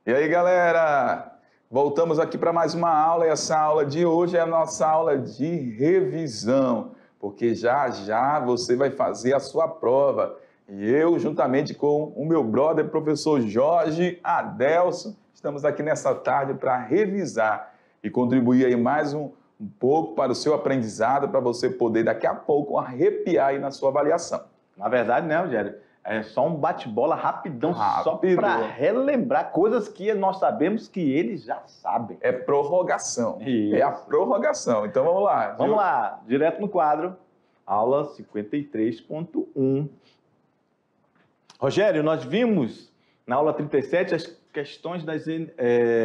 E aí, galera? Voltamos aqui para mais uma aula e essa aula de hoje é a nossa aula de revisão, porque já já você vai fazer a sua prova. E eu, juntamente com o meu brother, professor Jorge Adelson, estamos aqui nessa tarde para revisar e contribuir aí mais um pouco para o seu aprendizado, para você poder daqui a pouco arrepiar aí na sua avaliação. Na verdade, né, Rogério? É só um bate-bola rapidão, só Rápido. para relembrar coisas que nós sabemos que eles já sabem. É prorrogação. Isso. É a prorrogação. Então vamos lá. Vamos lá, direto no quadro, aula 53.1. Rogério, nós vimos na aula 37 as questões das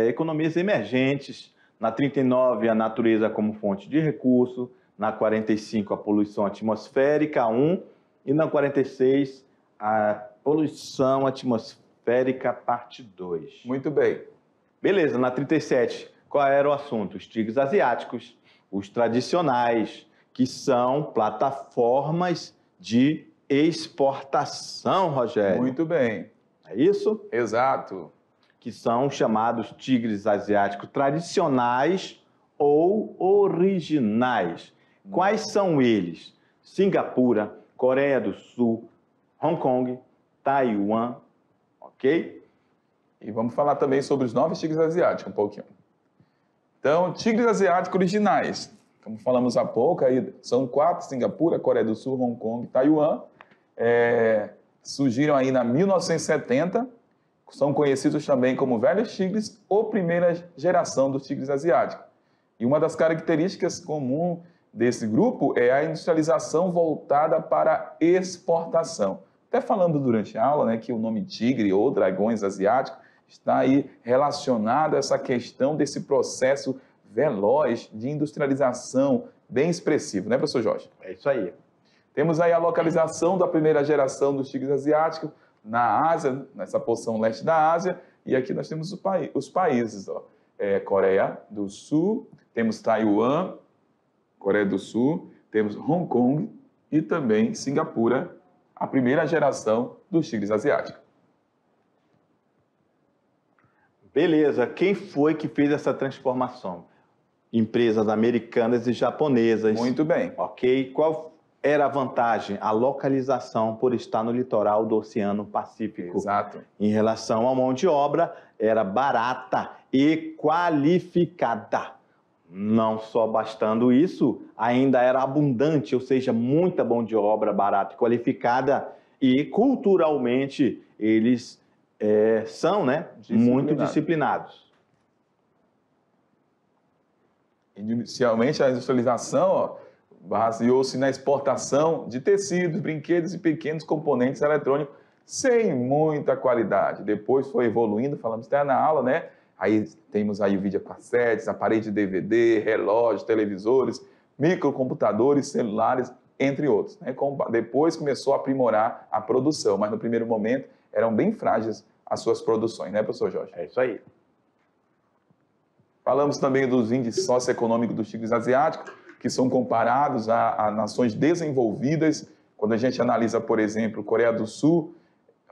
economias emergentes. Na 39, a natureza como fonte de recurso. Na 45, a poluição atmosférica 1. E na 46, a poluição atmosférica parte 2. Muito bem. Beleza, na 37, qual era o assunto? Os tigres asiáticos, os tradicionais, que são plataformas de exportação, Rogério. Muito bem. É isso? Exato. Que são chamados tigres asiáticos tradicionais ou originais. Quais são eles? Singapura, Coreia do Sul, Hong Kong, Taiwan, ok? E vamos falar também sobre os novos tigres asiáticos um pouquinho. Então, tigres asiáticos originais. Como falamos há pouco, aí são 4, Singapura, Coreia do Sul, Hong Kong, Taiwan. Surgiram aí na 1970, são conhecidos também como velhos tigres ou primeira geração dos tigres asiáticos. E uma das características comuns desse grupo é a industrialização voltada para exportação. Até falando durante a aula, né, que o nome tigre ou dragões asiáticos está aí relacionado a essa questão desse processo veloz de industrialização bem expressivo, né, professor Jorge? É isso aí. Temos aí a localização da primeira geração dos tigres asiáticos na Ásia, nessa porção leste da Ásia, e aqui nós temos os países, ó. Coreia do Sul, temos Taiwan, Coreia do Sul, temos Hong Kong e também Singapura, a primeira geração dos tigres asiáticos. Beleza, quem foi que fez essa transformação? Empresas americanas e japonesas. Muito bem. Ok, qual era a vantagem? A localização por estar no litoral do Oceano Pacífico. Exato. Em relação à mão de obra, era barata e qualificada. Não só bastando isso, ainda era abundante, ou seja, muita mão de obra barata e qualificada, e culturalmente eles são, né, muito disciplinados. Inicialmente a industrialização baseou-se na exportação de tecidos, brinquedos e pequenos componentes eletrônicos sem muita qualidade. Depois foi evoluindo, falamos até na aula, né? Aí temos aí videocassetes, aparelhos de DVD, relógios, televisores, microcomputadores, celulares, entre outros. Né? Depois começou a aprimorar a produção, mas no primeiro momento eram bem frágeis as suas produções, né, professor Jorge? É isso aí. Falamos também dos índices socioeconômicos dos tigres asiáticos, que são comparados a nações desenvolvidas. Quando a gente analisa, por exemplo, Coreia do Sul,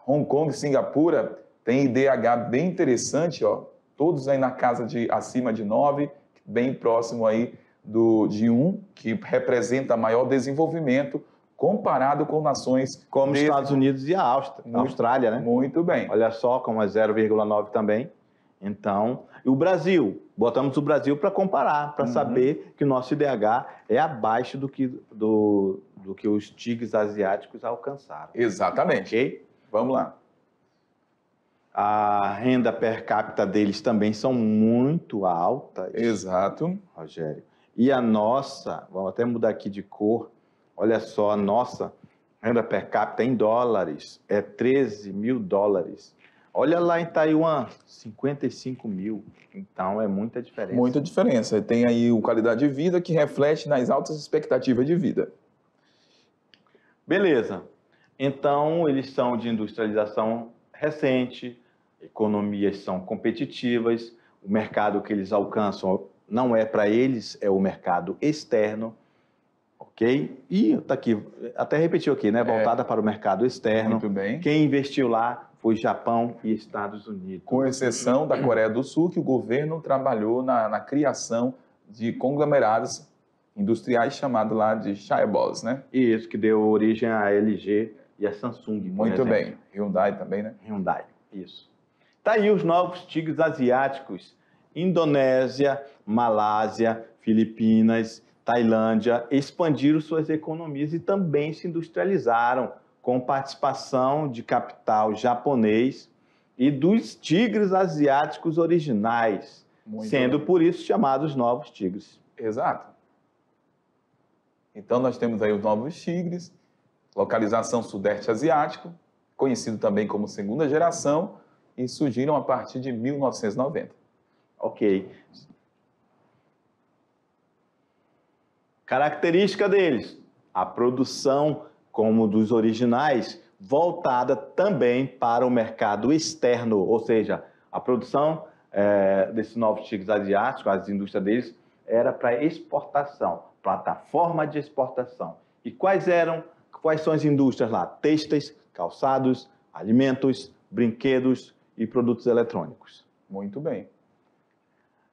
Hong Kong, Singapura, tem IDH bem interessante, ó, todos aí na casa de acima de 9, bem próximo aí de 1, que representa maior desenvolvimento comparado com nações como os Estados Unidos e a Austrália, né? Muito bem. Olha só como é 0,9 também. Então, e o Brasil, botamos o Brasil para comparar, para saber que o nosso IDH é abaixo do que os tigres asiáticos alcançaram. Exatamente. Ok? Vamos lá. A renda per capita deles também são muito altas. Exato. Rogério. E a nossa, vamos até mudar aqui de cor, olha só, a nossa renda per capita em dólares é 13 mil dólares. Olha lá em Taiwan, 55 mil. Então, é muita diferença. Muita diferença. Tem aí a qualidade de vida que reflete nas altas expectativas de vida. Beleza. Então, eles são de industrialização recente, economias são competitivas, o mercado que eles alcançam não é para eles, é o mercado externo, ok? E tá aqui, até repetiu aqui, né? Voltada para o mercado externo. Muito bem. Quem investiu lá foi Japão e Estados Unidos. Com exceção da Coreia do Sul, que o governo trabalhou na criação de conglomerados industriais chamados lá de chaebols, né? Isso, que deu origem à LG e à Samsung. Muito bem. Hyundai também, né? Hyundai, isso. Tá aí os novos tigres asiáticos. Indonésia, Malásia, Filipinas, Tailândia expandiram suas economias e também se industrializaram, com participação de capital japonês e dos tigres asiáticos originais, sendo por isso chamados novos tigres. Exato. Então nós temos aí os novos tigres, localização sudeste asiático, conhecido também como segunda geração, e surgiram a partir de 1990. Ok. Característica deles: a produção, como dos originais, voltada também para o mercado externo, ou seja, a produção desses novos tigres asiáticos, as indústrias deles, era para exportação, plataforma de exportação. E quais são as indústrias lá? Têxteis, calçados, alimentos, brinquedos e produtos eletrônicos. Muito bem.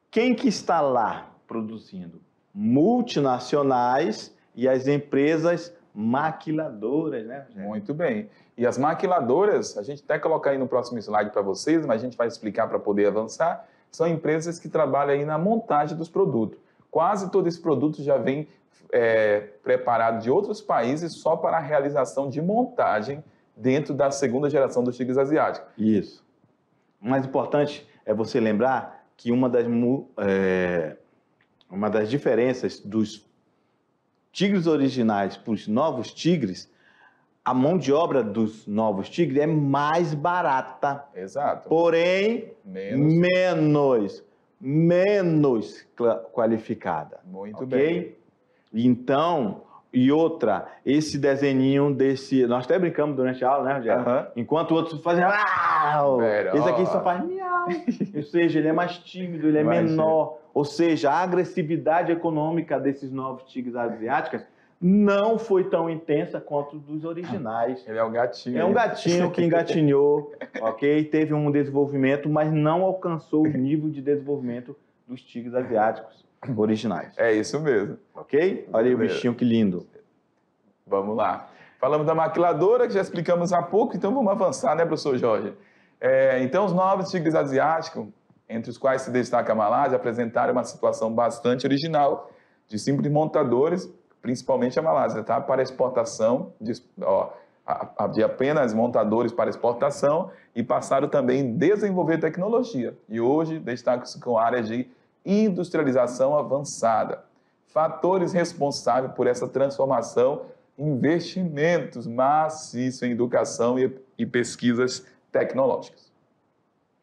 Quem que está lá produzindo? Multinacionais e as empresas maquiladoras, né, Rogério? Muito bem. E as maquiladoras, a gente até colocar aí no próximo slide para vocês, mas a gente vai explicar para poder avançar, são empresas que trabalham aí na montagem dos produtos. Quase todo esse produto já vem preparado de outros países só para a realização de montagem dentro da segunda geração dos tigres asiáticos. Isso. O mais importante é você lembrar que uma das diferenças dos tigres originais para os novos tigres, a mão de obra dos novos tigres é mais barata. Exato. Porém, menos qualificada. Muito okay? bem. Então, e outra, esse desenhinho desse... Nós até brincamos durante a aula, né, Rogério? Enquanto outros fazem... Esse aqui só faz miau. Ou seja, ele é mais tímido, ele é menor. Ou seja, a agressividade econômica desses novos tigres asiáticos não foi tão intensa quanto dos originais. Ele é um gatinho. É um gatinho que engatinhou, ok? Teve um desenvolvimento, mas não alcançou o nível de desenvolvimento dos tigres asiáticos originais. É isso mesmo. Ok? Olha aí o bichinho, que lindo. Vamos lá. Falamos da maquiladora, que já explicamos há pouco, então vamos avançar, né, professor Jorge? Então, os novos tigres asiáticos, entre os quais se destaca a Malásia, apresentaram uma situação bastante original de simples montadores, principalmente a Malásia, tá? Para exportação, de apenas montadores para exportação, e passaram também a desenvolver tecnologia. E hoje destaca-se com áreas de industrialização avançada. Fatores responsáveis por essa transformação: investimentos maciços em educação e pesquisas tecnológicas.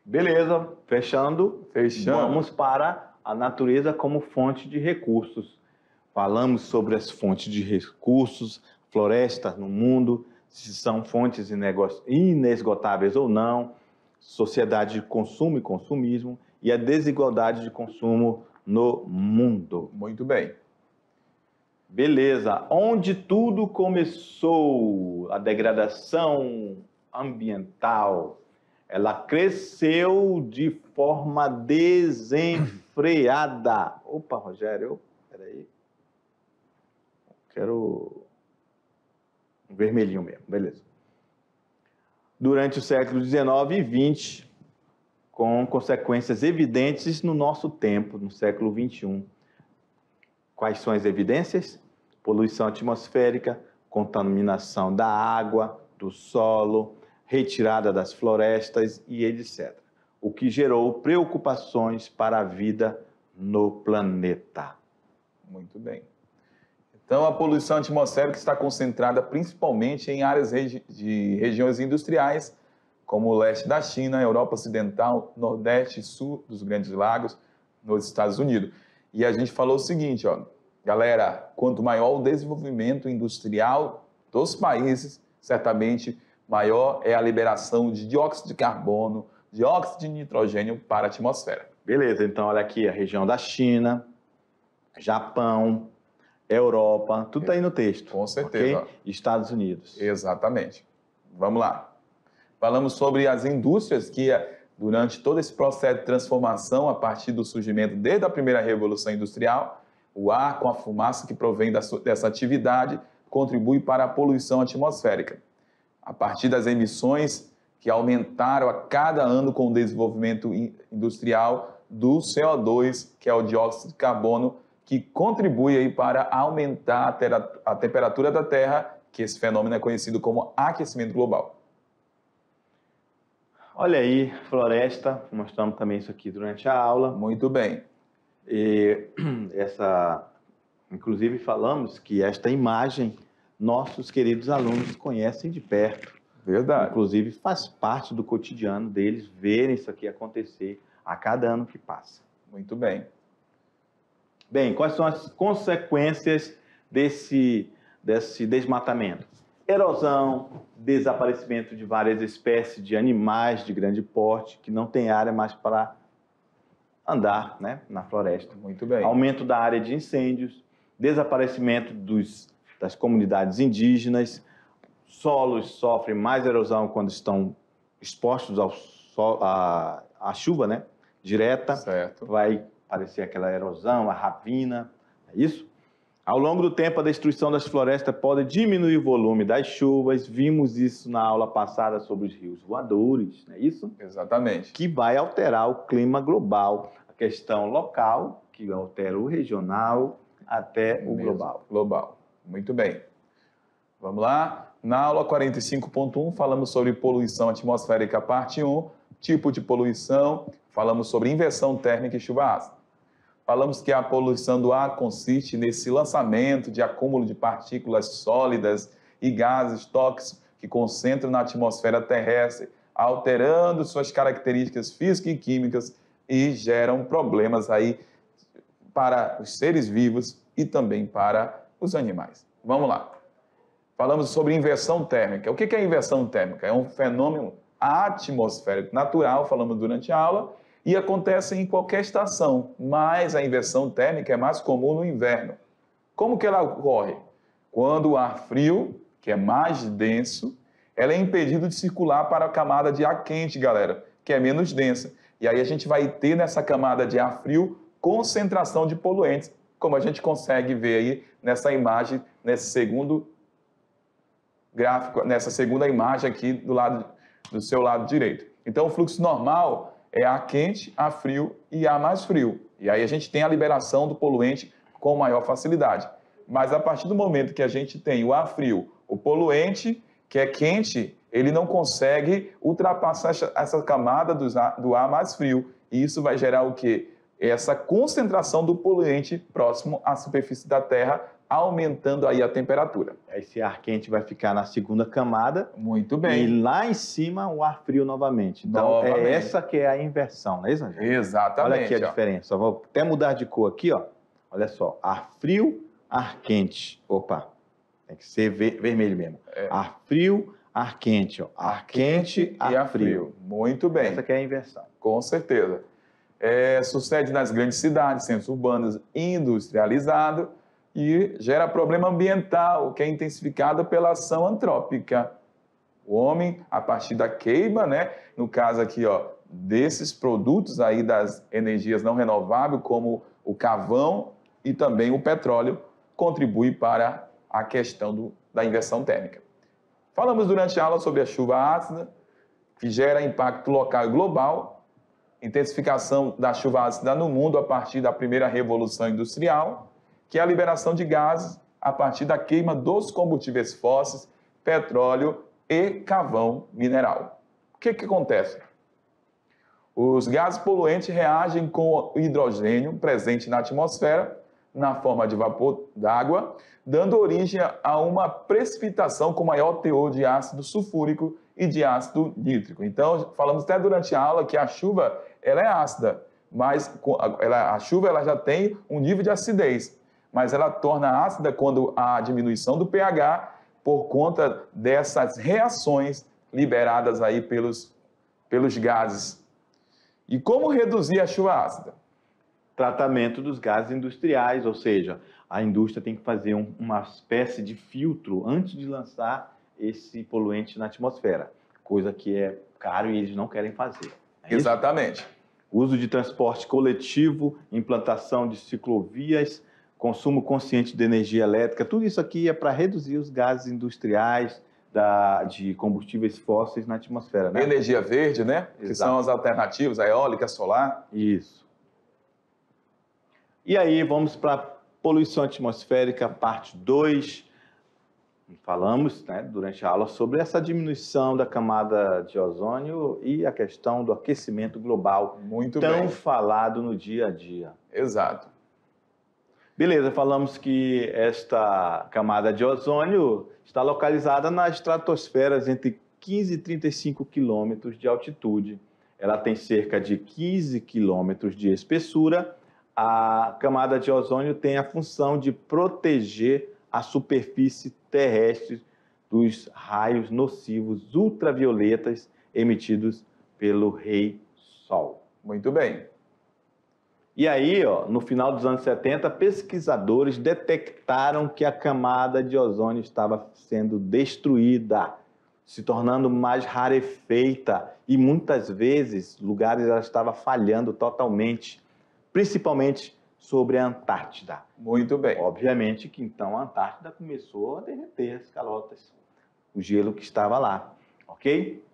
Beleza, fechando. Vamos para a natureza como fonte de recursos. Falamos sobre as fontes de recursos, florestas no mundo, se são fontes inesgotáveis ou não, sociedade de consumo e consumismo e a desigualdade de consumo no mundo. Muito bem. Beleza. Onde tudo começou, a degradação ambiental, ela cresceu de forma desenfreada. Opa, Rogério, peraí. Quero um vermelhinho mesmo, beleza. Durante o século XIX e XX, com consequências evidentes no nosso tempo, no século XXI. Quais são as evidências? Poluição atmosférica, contaminação da água, do solo, retirada das florestas e etc. O que gerou preocupações para a vida no planeta. Muito bem. Então, a poluição atmosférica está concentrada principalmente em áreas de regiões industriais, como o leste da China, Europa Ocidental, Nordeste e Sul dos Grandes Lagos, nos Estados Unidos. E a gente falou o seguinte, galera, quanto maior o desenvolvimento industrial dos países, certamente maior é a liberação de dióxido de carbono, dióxido de nitrogênio para a atmosfera. Beleza, então olha aqui a região da China, Japão, Europa, tudo está aí no texto. Com certeza. Okay? Estados Unidos. Exatamente. Vamos lá. Falamos sobre as indústrias que, durante todo esse processo de transformação, a partir do surgimento desde a primeira Revolução Industrial, o ar com a fumaça que provém dessa atividade contribui para a poluição atmosférica. A partir das emissões que aumentaram a cada ano com o desenvolvimento industrial do CO2, que é o dióxido de carbono, que contribui aí para aumentar a temperatura da Terra, que esse fenômeno é conhecido como aquecimento global. Olha aí, floresta, mostramos também isso aqui durante a aula. Muito bem. E inclusive falamos que esta imagem nossos queridos alunos conhecem de perto. Verdade. Inclusive faz parte do cotidiano deles verem isso aqui acontecer a cada ano que passa. Muito bem. Bem, quais são as consequências desse desmatamento? Erosão, desaparecimento de várias espécies de animais de grande porte que não tem área mais para andar, né, na floresta. Muito bem. Aumento da área de incêndios, desaparecimento das comunidades indígenas, solos sofrem mais erosão quando estão expostos à chuva, né, direta. Certo. Vai aparecer aquela erosão, a rapina, é isso? Ao longo do tempo, a destruição das florestas pode diminuir o volume das chuvas. Vimos isso na aula passada sobre os rios voadores, não é isso? Exatamente. Que vai alterar o clima global, a questão local, que altera o regional, até o global. Global. Muito bem. Vamos lá. Na aula 45.1, falamos sobre poluição atmosférica, parte 1, tipo de poluição. Falamos sobre inversão térmica e chuva ácida. Falamos que a poluição do ar consiste nesse lançamento de acúmulo de partículas sólidas e gases tóxicos que concentram na atmosfera terrestre, alterando suas características físicas e químicas e geram problemas aí para os seres vivos e também para os animais. Vamos lá. Falamos sobre inversão térmica. O que é inversão térmica? É um fenômeno atmosférico natural, falamos durante a aula, e acontece em qualquer estação, mas a inversão térmica é mais comum no inverno. Como que ela ocorre? Quando o ar frio, que é mais denso, ela é impedido de circular para a camada de ar quente, galera, que é menos densa. E aí a gente vai ter nessa camada de ar frio concentração de poluentes, como a gente consegue ver aí nessa imagem, nesse segundo gráfico, nessa segunda imagem aqui do seu lado direito. Então o fluxo normal é ar quente, ar frio e ar mais frio. E aí a gente tem a liberação do poluente com maior facilidade. Mas a partir do momento que a gente tem o ar frio, o poluente, que é quente, ele não consegue ultrapassar essa camada do ar mais frio. E isso vai gerar o quê? Essa concentração do poluente próximo à superfície da Terra, aumentando aí a temperatura. Esse ar quente vai ficar na segunda camada. Muito bem. E lá em cima o ar frio novamente. Então é essa que é a inversão, não é isso, Angel? Exatamente. Olha aqui a diferença. Vou até mudar de cor aqui, ó. Olha só, ar frio, ar quente. Opa, tem que ser vermelho mesmo. Ar frio, ar quente, ó. Ar quente, ar frio. Muito bem. Essa que é a inversão. Com certeza. Sucede nas grandes cidades, centros urbanos industrializados, e gera problema ambiental, que é intensificado pela ação antrópica. O homem, a partir da queima, né, no caso aqui, ó, desses produtos aí das energias não renováveis, como o carvão e também o petróleo, contribui para a questão da inversão térmica. Falamos durante a aula sobre a chuva ácida, que gera impacto local e global, intensificação da chuva ácida no mundo a partir da primeira revolução industrial, que é a liberação de gases a partir da queima dos combustíveis fósseis, petróleo e carvão mineral. O que acontece? Os gases poluentes reagem com o hidrogênio presente na atmosfera, na forma de vapor d'água, dando origem a uma precipitação com maior teor de ácido sulfúrico e de ácido nítrico. Então, falamos até durante a aula que a chuva ela é ácida, mas a chuva ela já tem um nível de acidez, mas ela torna ácida quando há diminuição do pH por conta dessas reações liberadas aí pelos gases. E como reduzir a chuva ácida? Tratamento dos gases industriais, ou seja, a indústria tem que fazer uma espécie de filtro antes de lançar esse poluente na atmosfera. coisa que é caro e eles não querem fazer. É isso? Exatamente. Uso de transporte coletivo, implantação de ciclovias, consumo consciente de energia elétrica, tudo isso aqui é para reduzir os gases industriais de combustíveis fósseis na atmosfera, né? Energia verde, né? Que Exato. são as alternativas, a eólica, a solar. Isso. E aí vamos para a poluição atmosférica, parte 2. Falamos, né, durante a aula sobre essa diminuição da camada de ozônio e a questão do aquecimento global, Muito tão bem. falado no dia a dia. Exato. Beleza, falamos que esta camada de ozônio está localizada nas estratosferas entre 15 e 35 quilômetros de altitude. Ela tem cerca de 15 quilômetros de espessura. A camada de ozônio tem a função de proteger a superfície terrestre dos raios nocivos ultravioletas emitidos pelo Rei Sol. Muito bem. E aí, no final dos anos 70, pesquisadores detectaram que a camada de ozônio estava sendo destruída, se tornando mais rarefeita e muitas vezes lugares ela estava falhando totalmente, principalmente sobre a Antártida. Muito bem. Obviamente que então a Antártida começou a derreter as calotas, o gelo que estava lá, ok?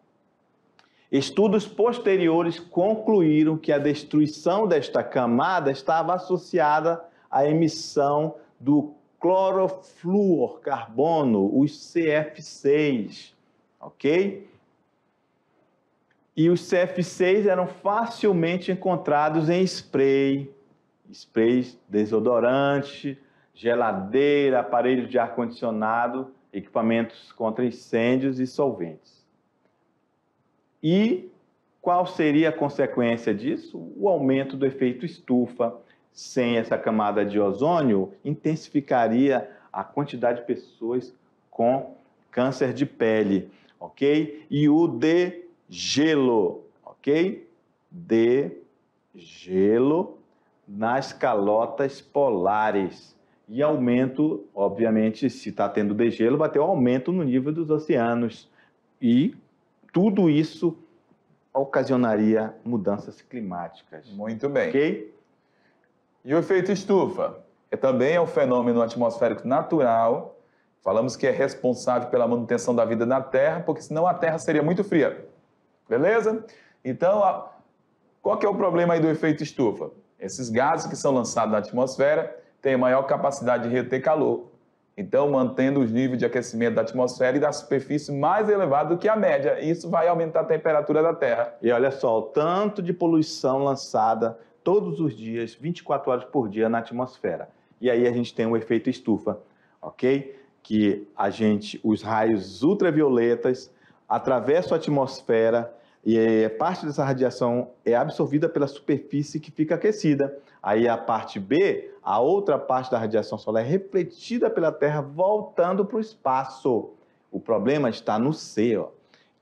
Estudos posteriores concluíram que a destruição desta camada estava associada à emissão do clorofluorcarbono, os CF6, ok? E os CF6 eram facilmente encontrados em sprays, desodorante, geladeira, aparelhos de ar-condicionado, equipamentos contra incêndios e solventes. E qual seria a consequência disso? O aumento do efeito estufa. Sem essa camada de ozônio, intensificaria a quantidade de pessoas com câncer de pele, ok? E o degelo, ok? Degelo nas calotas polares. E aumento, obviamente, se está tendo degelo, vai ter um aumento no nível dos oceanos. E tudo isso ocasionaria mudanças climáticas. Muito bem. Ok? E o efeito estufa? Também é um fenômeno atmosférico natural. Falamos que é responsável pela manutenção da vida na Terra, porque senão a Terra seria muito fria. Beleza? Então, qual que é o problema aí do efeito estufa? Esses gases que são lançados na atmosfera têm maior capacidade de reter calor. Então, mantendo os níveis de aquecimento da atmosfera e da superfície mais elevado do que a média. Isso vai aumentar a temperatura da Terra. E olha só, o tanto de poluição lançada todos os dias, 24 horas por dia na atmosfera. E aí a gente tem o efeito estufa, ok? Que os raios ultravioletas atravessam a atmosfera e parte dessa radiação é absorvida pela superfície que fica aquecida. Aí a parte B, a outra parte da radiação solar é refletida pela Terra, voltando para o espaço. O problema está no C,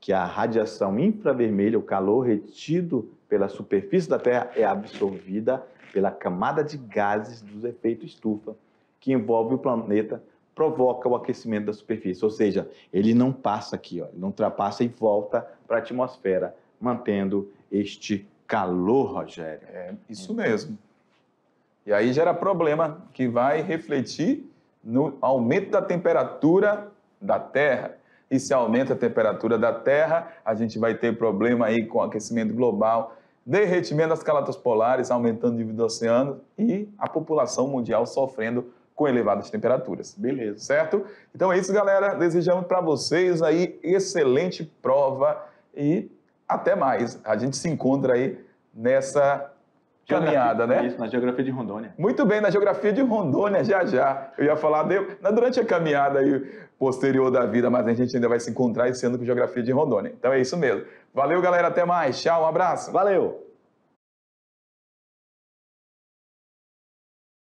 que a radiação infravermelha, o calor retido pela superfície da Terra, é absorvida pela camada de gases do efeito estufa, que envolve o planeta, provoca o aquecimento da superfície. Ou seja, ele não passa aqui, ele não ultrapassa e volta para a atmosfera, mantendo este calor, Rogério. É isso mesmo. E aí gera problema que vai refletir no aumento da temperatura da Terra. E se aumenta a temperatura da Terra, a gente vai ter problema aí com o aquecimento global, derretimento das calotas polares, aumentando o nível do oceano e a população mundial sofrendo com elevadas temperaturas. Beleza. Certo? Então é isso, galera. Desejamos para vocês aí excelente prova e até mais. A gente se encontra aí nessa caminhada, né? Isso, na Geografia de Rondônia. Muito bem, na Geografia de Rondônia, já. Eu ia falar durante a caminhada aí posterior da vida, mas a gente ainda vai se encontrar esse ano com Geografia de Rondônia. Então é isso mesmo. Valeu, galera. Até mais. Tchau, um abraço. Valeu!